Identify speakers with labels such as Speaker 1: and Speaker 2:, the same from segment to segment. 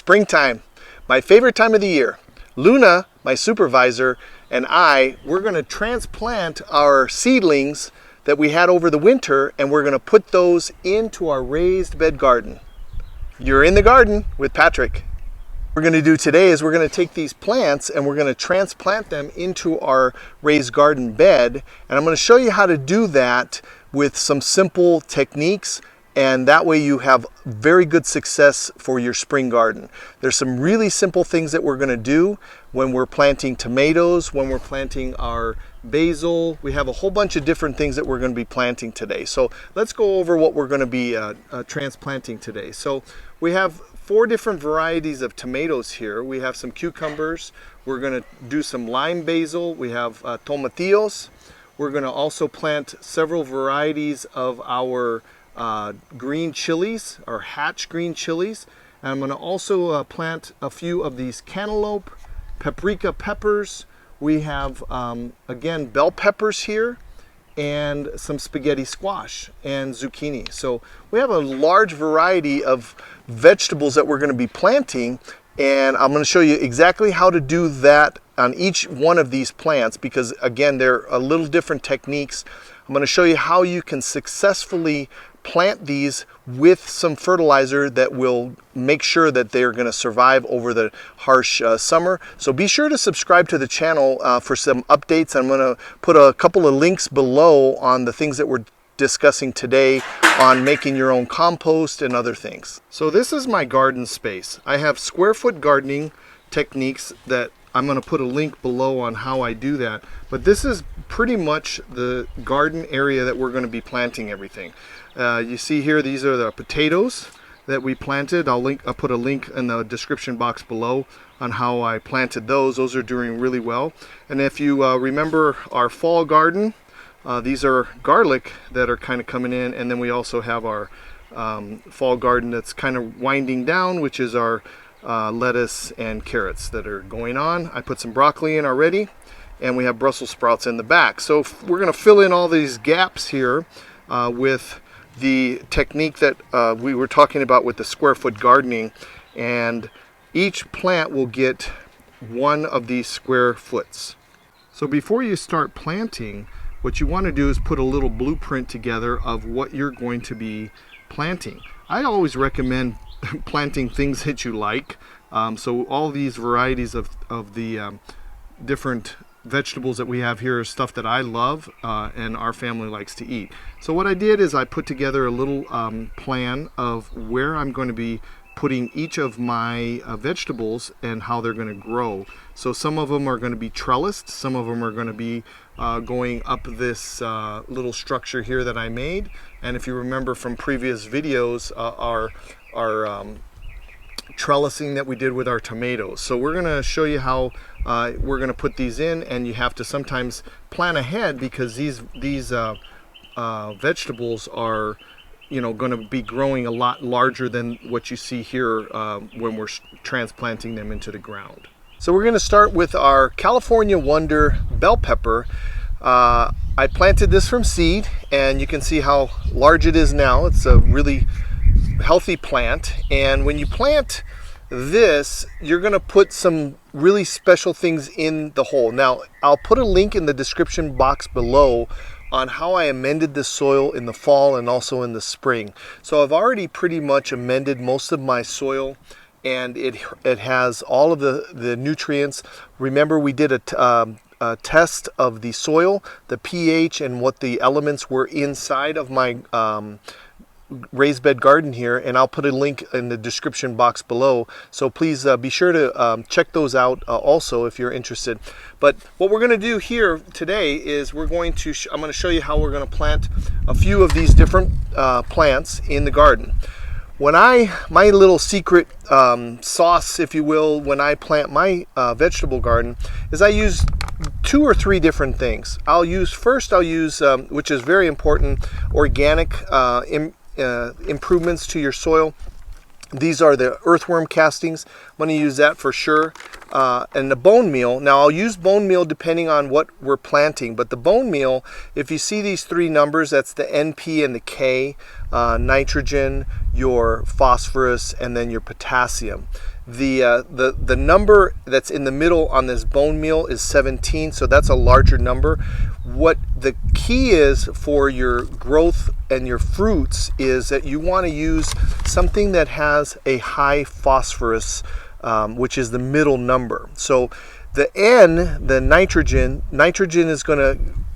Speaker 1: springtime, my favorite time of the year. Luna, my supervisor, and we're going to transplant our seedlings that we had over the winter, and we're going to put those into our raised bed garden. You're in the garden with Patrick. What we're going to do today is we're going to take these plants and we're going to transplant them into our raised garden bed, and I'm going to show you how to do that with some simple techniques, and that way you have very good success for your spring garden. There's some really simple things that we're going to do when we're planting tomatoes, when we're planting our basil. We have a whole bunch of different things that we're going to be planting today. So let's go over what we're going to be transplanting today. So we have 4 different varieties of tomatoes here. We have some cucumbers. We're going to do some lime basil. We have tomatillos. We're going to also plant several varieties of our green chilies, or hatch green chilies. And I'm going to also plant a few of these cantaloupe, paprika peppers. We have, again, bell peppers here, and some spaghetti squash and zucchini. So we have a large variety of vegetables that we're going to be planting, and I'm going to show you exactly how to do that on each one of these plants, because again, they're a little different techniques. I'm going to show you how you can successfully plant these with some fertilizer that will make sure that they're going to survive over the harsh summer. So be sure to subscribe to the channel for some updates. I'm going to put a couple of links below on the things that we're discussing today on making your own compost and other things. So this is my garden space. I have square foot gardening techniques that I'm going to put a link below on how I do that. But this is pretty much the garden area that we're going to be planting everything. You see here, these are the potatoes that we planted. I'll put a link in the description box below on how I planted those. Those are doing really well. And if you remember our fall garden, these are garlic that are kind of coming in, and then we also have our fall garden that's kind of winding down, which is our lettuce and carrots that are going on. I put some broccoli in already, and we have Brussels sprouts in the back. So we're going to fill in all these gaps here with the technique that we were talking about with the square foot gardening, and each plant will get one of these square foots. So before you start planting, what you want to do is put a little blueprint together of what you're going to be planting. I always recommend planting things that you like. So all these varieties of the different vegetables that we have here are stuff that I love and our family likes to eat. So what I did is I put together a little plan of where I'm going to be putting each of my vegetables and how they're going to grow. So some of them are going to be trellised, some of them are going to be going up this little structure here that I made. And if you remember from previous videos, our trellising that we did with our tomatoes. So we're going to show you how we're going to put these in, and you have to sometimes plan ahead, because these vegetables are, you know, going to be growing a lot larger than what you see here when we're transplanting them into the ground. So we're going to start with our California Wonder bell pepper. I planted this from seed, and you can see how large it is now. It's a really healthy plant, and when you plant this, you're going to put some really special things in the hole. Now, I'll put a link in the description box below on how I amended the soil in the fall and also in the spring. So I've already pretty much amended most of my soil, and it has all of the nutrients. Remember, we did a test of the soil, the pH, and what the elements were inside of my raised bed garden here, and I'll put a link in the description box below. So please be sure to check those out also if you're interested. But what we're going to do here today is I'm going to show you how we're going to plant a few of these different plants in the garden. My little secret sauce, if you will, when I plant my vegetable garden, is I use 2 or 3 different things. I'll use, which is very important, organic improvements to your soil. These are the earthworm castings. I'm going to use that for sure. and the bone meal. Now I'll use bone meal depending on what we're planting, but the bone meal, if you see these three numbers, that's the NP and the K, nitrogen, your phosphorus, and then your potassium. The number that's in the middle on this bone meal is 17, so that's a larger number. What the key is for your growth and your fruits is that you want to use something that has a high phosphorus, which is the middle number. So the N, the nitrogen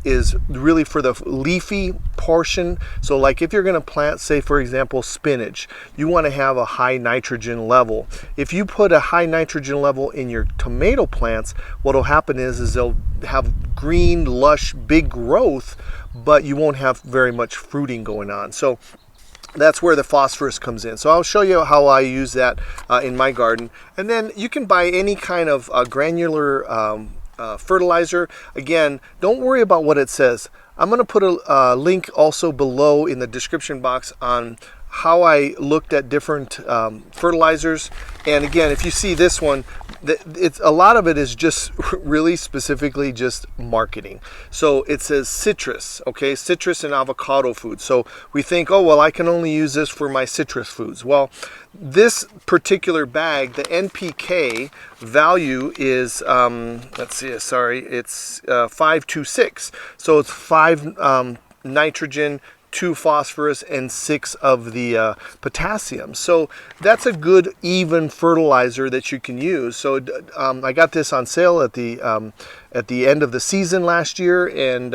Speaker 1: is really for the leafy portion. So like if you're going to plant, say for example, spinach, you want to have a high nitrogen level. If you put a high nitrogen level in your tomato plants, what will happen is they'll have green, lush, big growth, but you won't have very much fruiting going on. So that's where the phosphorus comes in. So I'll show you how I use that in my garden. And then you can buy any kind of granular fertilizer. Again, don't worry about what it says. I'm going to put a link also below in the description box on how I looked at different fertilizers. And again, if you see this one, it's a lot of it is just really specifically just marketing. So it says citrus, okay, citrus and avocado food. So we think, oh well, I can only use this for my citrus foods. Well, this particular bag, the NPK value is let's see, sorry, it's 526. So it's 5 nitrogen, 2 phosphorus, and 6 of the potassium. So that's a good even fertilizer that you can use. So I got this on sale at the end of the season last year, and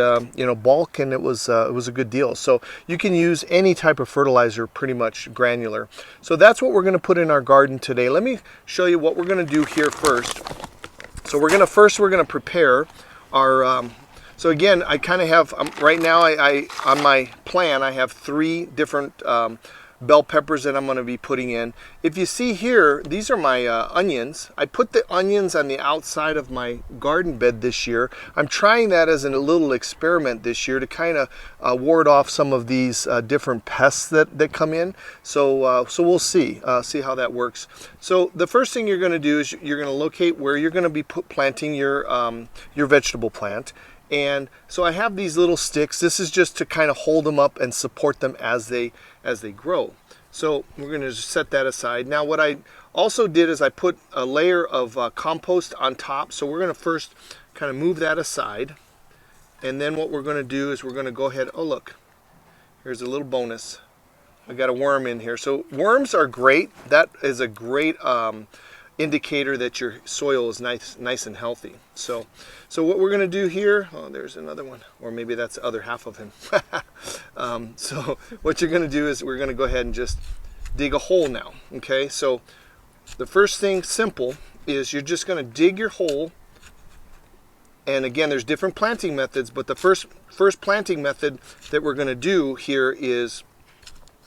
Speaker 1: bulk, and it was a good deal. So you can use any type of fertilizer, pretty much granular. So that's what we're going to put in our garden today. Let me show you what we're going to do here first. So we're going to prepare our so again, I kind of have, right now I on my plan, I have 3 different bell peppers that I'm going to be putting in. If you see here, these are my onions. I put the onions on the outside of my garden bed this year. I'm trying that as a little experiment this year to kind of ward off some of these different pests that come in. So we'll see how that works. So the first thing you're going to do is you're going to locate where you're going to be planting your vegetable plant. And so I have these little sticks. This is just to kind of hold them up and support them as they grow. So we're going to just set that aside. Now what I also did is I put a layer of compost on top. So we're going to first kind of move that aside. And then what we're going to do is we're going to go ahead. Oh look, here's a little bonus. I got a worm in here. So worms are great. That is a great indicator that your soil is nice and healthy. So what we're going to do here, oh, there's another one, or maybe that's the other half of him. So what you're going to do is we're going to go ahead and just dig a hole now. Okay, so the first thing, simple, is you're just going to dig your hole. And again, there's different planting methods, but the first planting method that we're going to do here is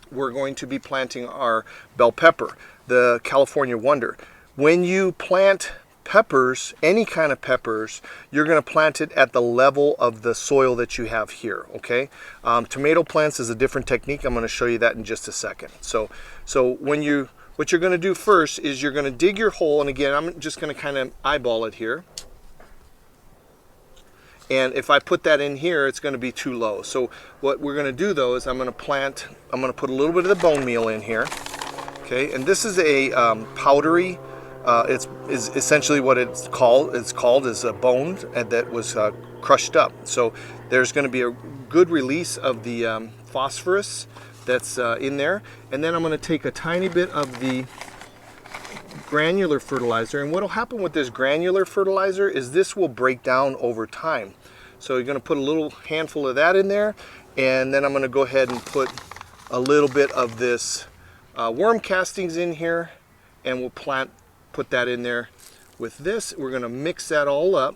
Speaker 1: we're going to be planting our bell pepper, the California Wonder. When you plant peppers, any kind of peppers, you're going to plant it at the level of the soil that you have here, okay? Tomato plants is a different technique. I'm going to show you that in just a second. So what you're going to do first is you're going to dig your hole, and again, I'm just going to kind of eyeball it here. And if I put that in here, it's going to be too low. So what we're going to do though is I'm going to put a little bit of the bone meal in here, okay? And this is a powdery. It's essentially what it's called. It's called is a bone that was crushed up. So there's going to be a good release of the phosphorus that's in there. And then I'm going to take a tiny bit of the granular fertilizer. And what will happen with this granular fertilizer is this will break down over time. So you're going to put a little handful of that in there. And then I'm going to go ahead and put a little bit of this worm castings in here. And we'll put that in there with this. We're going to mix that all up,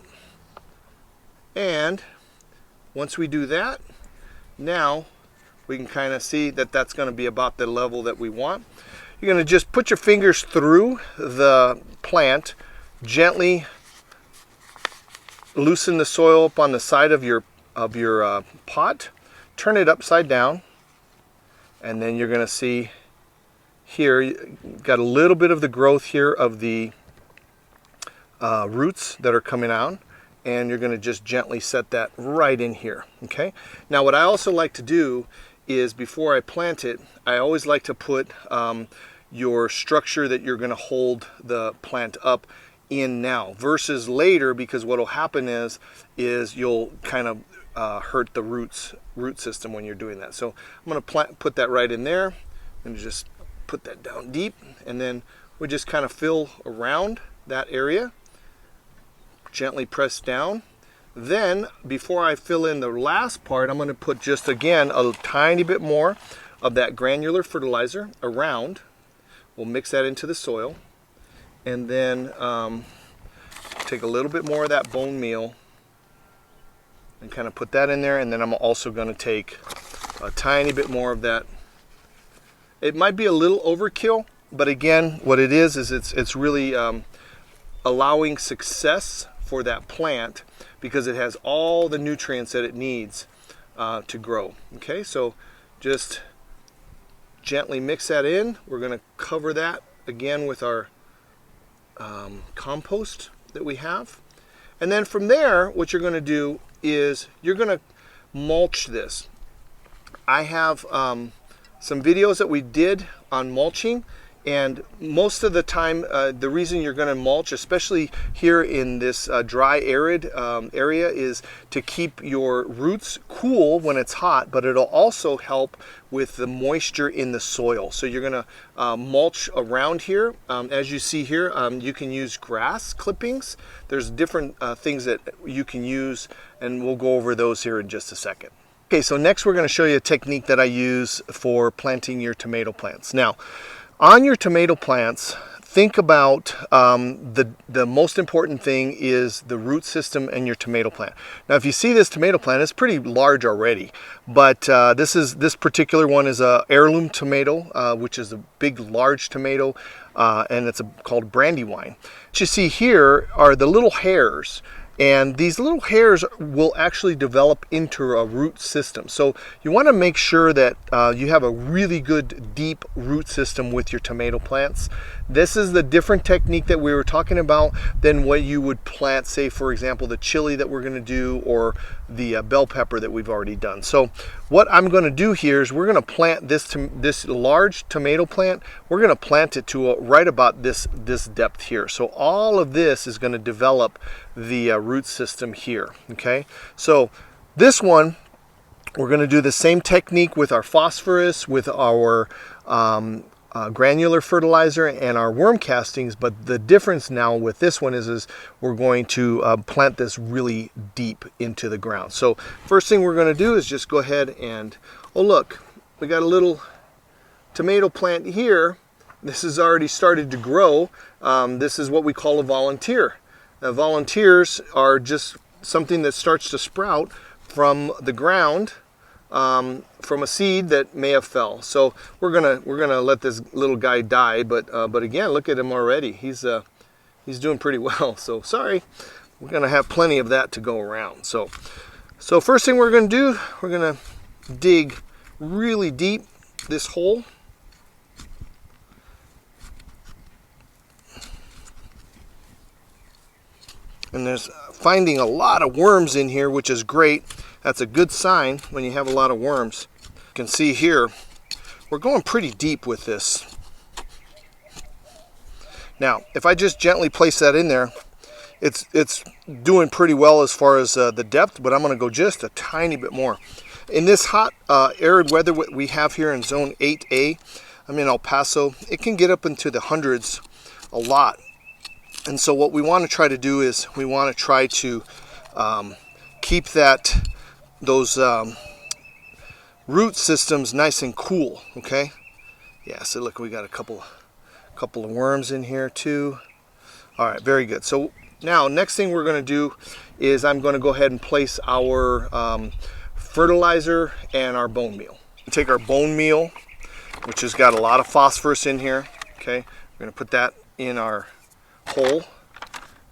Speaker 1: and once we do that, now we can kind of see that that's going to be about the level that we want. You're going to just put your fingers through the plant, gently loosen the soil up on the side of your pot, turn it upside down, and then you're going to see here, got a little bit of the growth here of the roots that are coming on, and you're going to just gently set that right in here. Okay. Now what I also like to do is, before I plant it, I always like to put your structure that you're going to hold the plant up in now versus later, because what will happen is you'll kind of hurt the root system when you're doing that. So I'm going to put that right in there, and just put that down deep, and then we just kind of fill around that area, gently press down. Then before I fill in the last part, I'm going to put just again a tiny bit more of that granular fertilizer around. We'll mix that into the soil, and then take a little bit more of that bone meal and kind of put that in there. And then I'm also going to take a tiny bit more of that. It might be a little overkill, but again, what it is it's really allowing success for that plant, because it has all the nutrients that it needs to grow. Okay, so just gently mix that in. We're going to cover that again with our compost that we have. And then from there, what you're going to do is you're going to mulch this. I have some videos that we did on mulching, and most of the time the reason you're going to mulch, especially here in this dry arid area, is to keep your roots cool when it's hot, but it'll also help with the moisture in the soil. So you're going to mulch around here. As you see here, you can use grass clippings. There's different things that you can use, and we'll go over those here in just a second. Okay, so next we're going to show you a technique that I use for planting your tomato plants. Now, on your tomato plants, think about the most important thing is the root system and your tomato plant. Now, if you see this tomato plant, it's pretty large already, but this particular one is a heirloom tomato, which is a big, large tomato, and it's called Brandywine. What you see here are the little hairs. And these little hairs will actually develop into a root system. So you want to make sure that you have a really good deep root system with your tomato plants. This is the different technique that we were talking about than what you would plant, say for example, the chili that we're going to do, or the bell pepper that we've already done. So what I'm going to do here is we're going to plant this large tomato plant. We're going to plant it to right about this depth here. So all of this is going to develop the root system here. Okay, so this one we're going to do the same technique with our phosphorus, with our granular fertilizer, and our worm castings, but the difference now with this one is we're going to plant this really deep into the ground. So first thing we're going to do is just go ahead and, oh look, we got a little tomato plant here. This has already started to grow. This is what we call a volunteer. Volunteers are just something that starts to sprout from the ground, from a seed that may have fell. So we're gonna let this little guy die, but again, look at him already. He's doing pretty well. So sorry, we're gonna have plenty of that to go around. So first thing we're gonna do, we're gonna dig really deep this hole. And there's finding a lot of worms in here, which is great. That's a good sign when you have a lot of worms. You can see here, we're going pretty deep with this. Now, if I just gently place that in there, it's doing pretty well as far as the depth, but I'm going to go just a tiny bit more. In this hot, arid weather we have here in Zone 8A, I'm in El Paso, it can get up into the hundreds a lot. And so what we want to try to do is we want to try to keep those root systems nice and cool. Okay. Yeah. So look, we got a couple of worms in here too. All right. Very good. So now next thing we're going to do is I'm going to go ahead and place our fertilizer and our bone meal. Take our bone meal, which has got a lot of phosphorus in here. Okay. We're going to put that in our hole.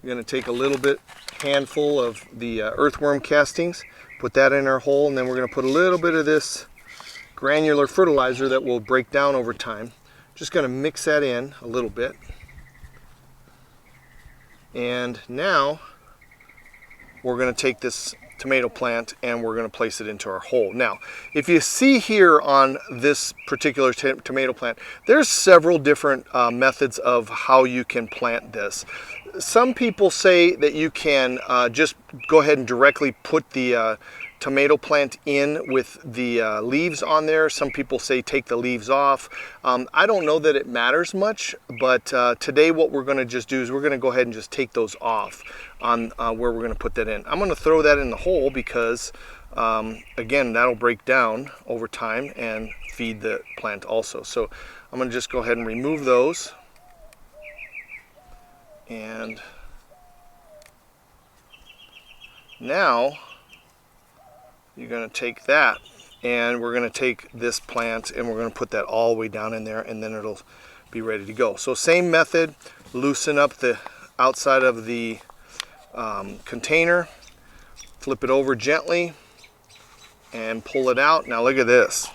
Speaker 1: We're going to take a little handful of the earthworm castings, put that in our hole, and then we're going to put a little bit of this granular fertilizer that will break down over time. Just going to mix that in a little bit. And now we're going to take this tomato plant and we're going to place it into our hole. Now, if you see here on this particular tomato plant, there's several different methods of how you can plant this. Some people say that you can just go ahead and directly put the tomato plant in with the leaves on there. Some people say take the leaves off. I don't know that it matters much, but today what we're going to just do is we're going to go ahead and just take those off on where we're going to put that in. I'm going to throw that in the hole because again, that'll break down over time and feed the plant also. So I'm going to just go ahead and remove those. And now you're going to take that and we're going to take this plant and we're going to put that all the way down in there, and then it'll be ready to go. So same method, loosen up the outside of the container, flip it over gently and pull it out. Now look at this.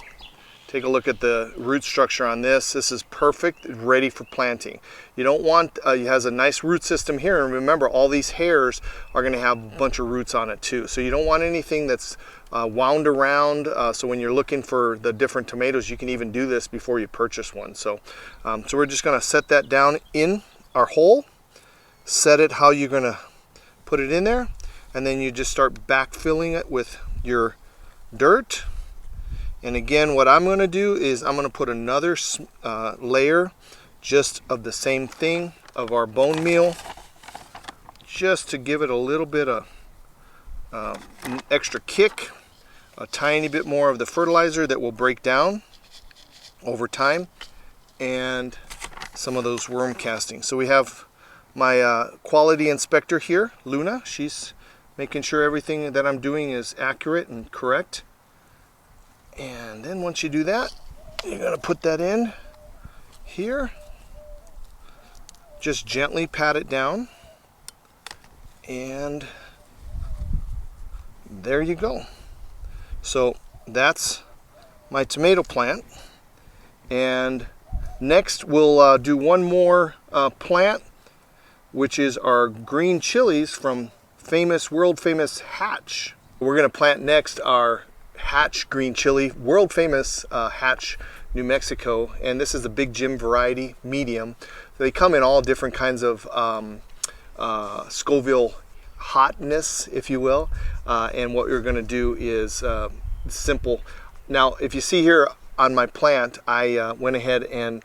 Speaker 1: Take a look at the root structure on this. This is perfect, ready for planting. You don't want, it has a nice root system here, and remember all these hairs are going to have a bunch of roots on it too. So you don't want anything that's wound around, so when you're looking for the different tomatoes, you can even do this before you purchase one. So, so we're just going to set that down in our hole, set it how you're going to put it in there, and then you just start backfilling it with your dirt. And again, what I'm going to do is I'm going to put another layer just of the same thing of our bone meal, just to give it a little bit of extra kick, a tiny bit more of the fertilizer that will break down over time, and some of those worm castings. So we have my quality inspector here, Luna. She's making sure everything that I'm doing is accurate and correct. And then once you do that, you're going to put that in here. Just gently pat it down. And there you go. So that's my tomato plant. And next we'll do one more plant, which is our green chilies from world famous Hatch. We're going to plant next our Hatch green chili, world famous Hatch, New Mexico, and this is the Big Jim variety, medium. They come in all different kinds of Scoville hotness, if you will, and what we're going to do is simple. Now, if you see here on my plant, I went ahead and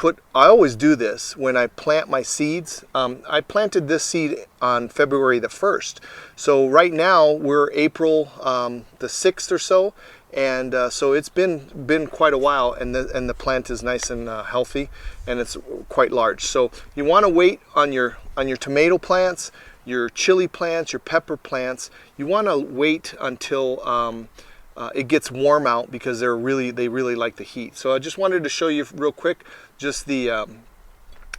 Speaker 1: I always do this when I plant my seeds. I planted this seed on February the 1st. So right now we're April the 6th or so. And so it's been quite a while, and the plant is nice and healthy, and it's quite large. So you want to wait on your tomato plants, your chili plants, your pepper plants. You want to wait until it gets warm out, because they really like the heat. So I just wanted to show you real quick just the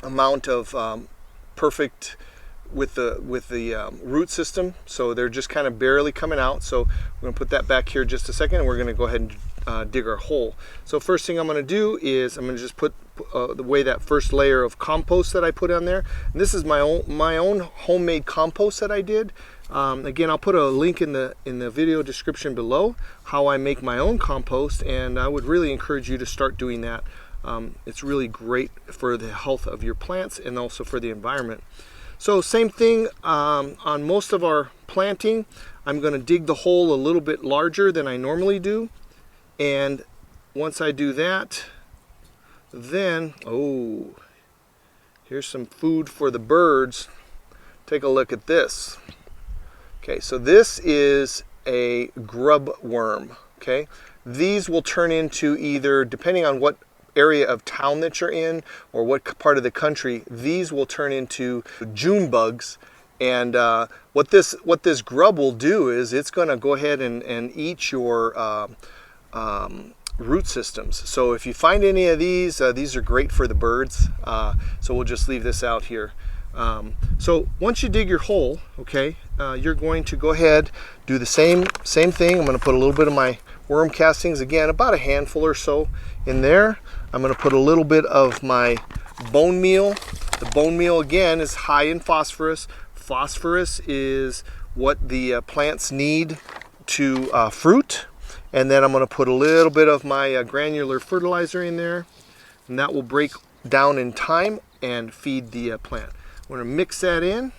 Speaker 1: amount of perfect with the root system. So they're just kind of barely coming out. So we're going to put that back here just a second, and we're going to go ahead and dig our hole. So first thing I'm going to do is I'm going to just put that first layer of compost that I put on there. And this is my own homemade compost that I did. Again, I'll put a link in the video description below how I make my own compost, and I would really encourage you to start doing that. It's really great for the health of your plants and also for the environment. So same thing on most of our planting. I'm going to dig the hole a little bit larger than I normally do, and once I do that, then here's some food for the birds. Take a look at this. Okay, so this is a grub worm. Okay, these will turn into, either depending on what area of town that you're in or what part of the country, these will turn into June bugs. And what this grub will do is it's going to go ahead and eat your root systems. So if you find any of these are great for the birds. So we'll just leave this out here. So once you dig your hole, okay, you're going to go ahead, do the same thing. I'm going to put a little bit of my worm castings, again about a handful or so in there. I'm going to put a little bit of my bone meal The bone meal again is high in phosphorus. Phosphorus is what the plants need to fruit. And then I'm going to put a little bit of my granular fertilizer in there, and that will break down in time and feed the plant. I'm going to mix that in,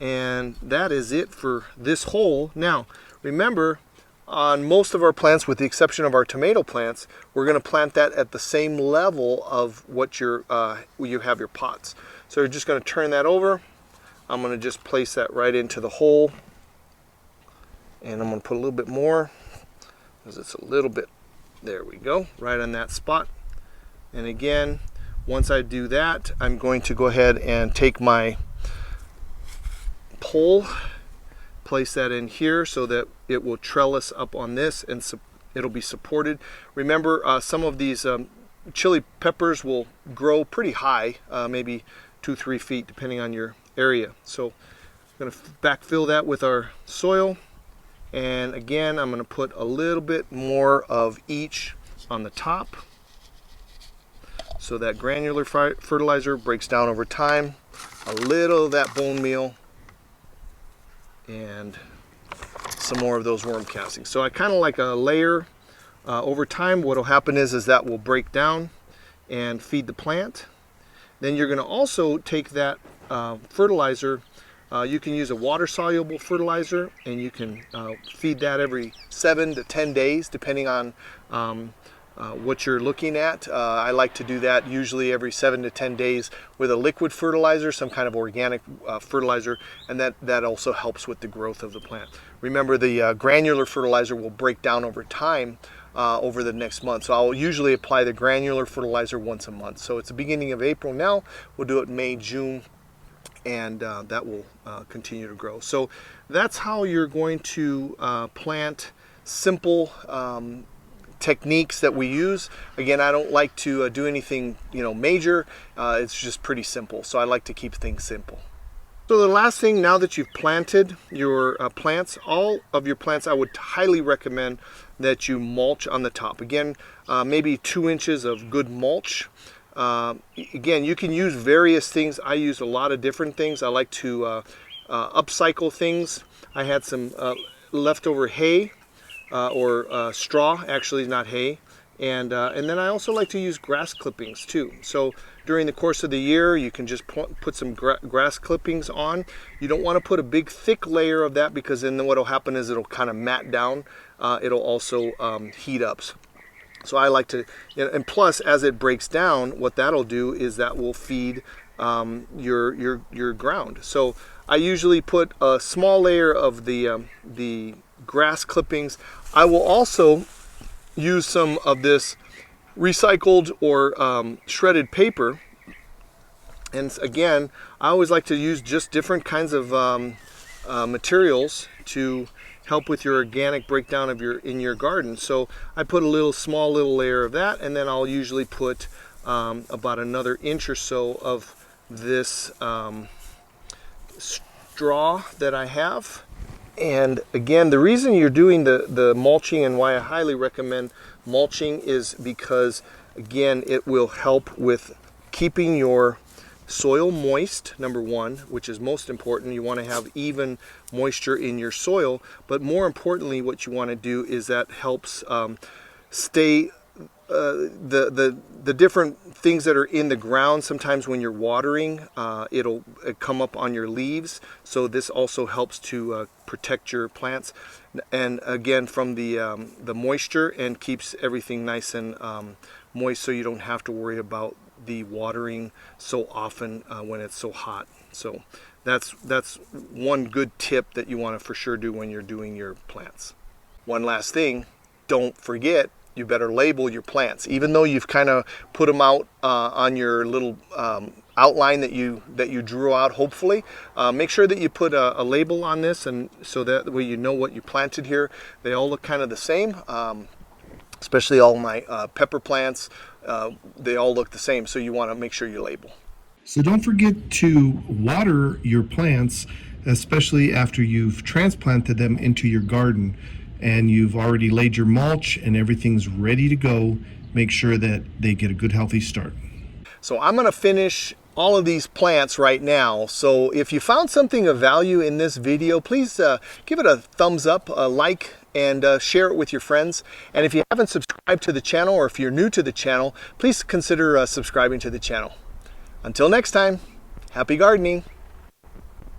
Speaker 1: and that is it for this hole. Now remember, on most of our plants, with the exception of our tomato plants, we're going to plant that at the same level of what you have your pots. So you're just going to turn that over. I'm going to just place that right into the hole, and I'm going to put a little bit more because it's a little bit, there we go, right on that spot. And again, once I do that, I'm going to go ahead and take my pole, place that in here so that it will trellis up on this and it'll be supported. Remember, some of these chili peppers will grow pretty high, maybe 2-3 feet depending on your area. So I'm going to backfill that with our soil, and again I'm going to put a little bit more of each on the top so that granular fertilizer breaks down over time, a little of that bone meal, and some more of those worm castings. So I kind of like a layer over time. What will happen is that will break down and feed the plant. Then you're going to also take that fertilizer. You can use a water-soluble fertilizer, and you can feed that every 7 to 10 days, depending on what you're looking at. I like to do that usually every 7 to 10 days with a liquid fertilizer, some kind of organic fertilizer, and that also helps with the growth of the plant. Remember, the granular fertilizer will break down over time over the next month. So I'll usually apply the granular fertilizer once a month. So it's the beginning of April now. We'll do it May, June, and that will continue to grow. So that's how you're going to plant. Simple techniques that we use. Again, I don't like to do anything major. It's just pretty simple, so I like to keep things simple. So the last thing, now that you've planted your plants, all of your plants, I would highly recommend that you mulch on the top. Again, maybe 2 inches of good mulch. Again, you can use various things. I use a lot of different things. I like to upcycle things. I had some leftover hay or straw, actually not hay, and then I also like to use grass clippings too. So during the course of the year, you can just put some grass clippings on. You don't want to put a big thick layer of that, because then what will happen is it'll kind of mat down. It'll also heat up. So I like to, and plus as it breaks down, what that'll do is that will feed your ground. So I usually put a small layer of the grass clippings. I will also use some of this recycled or shredded paper. And again, I always like to use just different kinds of materials to help with your organic breakdown of in your garden. So I put a small little layer of that, and then I'll usually put about another inch or so of this straw that I have. And again, the reason you're doing the mulching, and why I highly recommend mulching, is because again, it will help with keeping your soil moist, number one, which is most important. You want to have even moisture in your soil, but more importantly, what you want to do is that helps stay the different things that are in the ground. Sometimes when you're watering, it'll come up on your leaves, so this also helps to protect your plants, and again, from the moisture, and keeps everything nice and moist, so you don't have to worry about the watering so often when it's so hot. So that's one good tip that you want to for sure do when you're doing your plants. One last thing, don't forget, you better label your plants. Even though you've kind of put them out on your little outline that you drew out, hopefully, make sure that you put a label on this, and so that way you know what you planted here. They all look kind of the same, especially all my pepper plants. They all look the same, so you want to make sure you label.
Speaker 2: So don't forget to water your plants, especially after you've transplanted them into your garden and you've already laid your mulch and everything's ready to go. Make sure that they get a good, healthy start.
Speaker 1: So I'm going to finish all of these plants right now. So if you found something of value in this video, please give it a thumbs up, a like, and share it with your friends. And if you haven't subscribed to the channel, or if you're new to the channel, please consider subscribing to the channel. Until next time, happy gardening.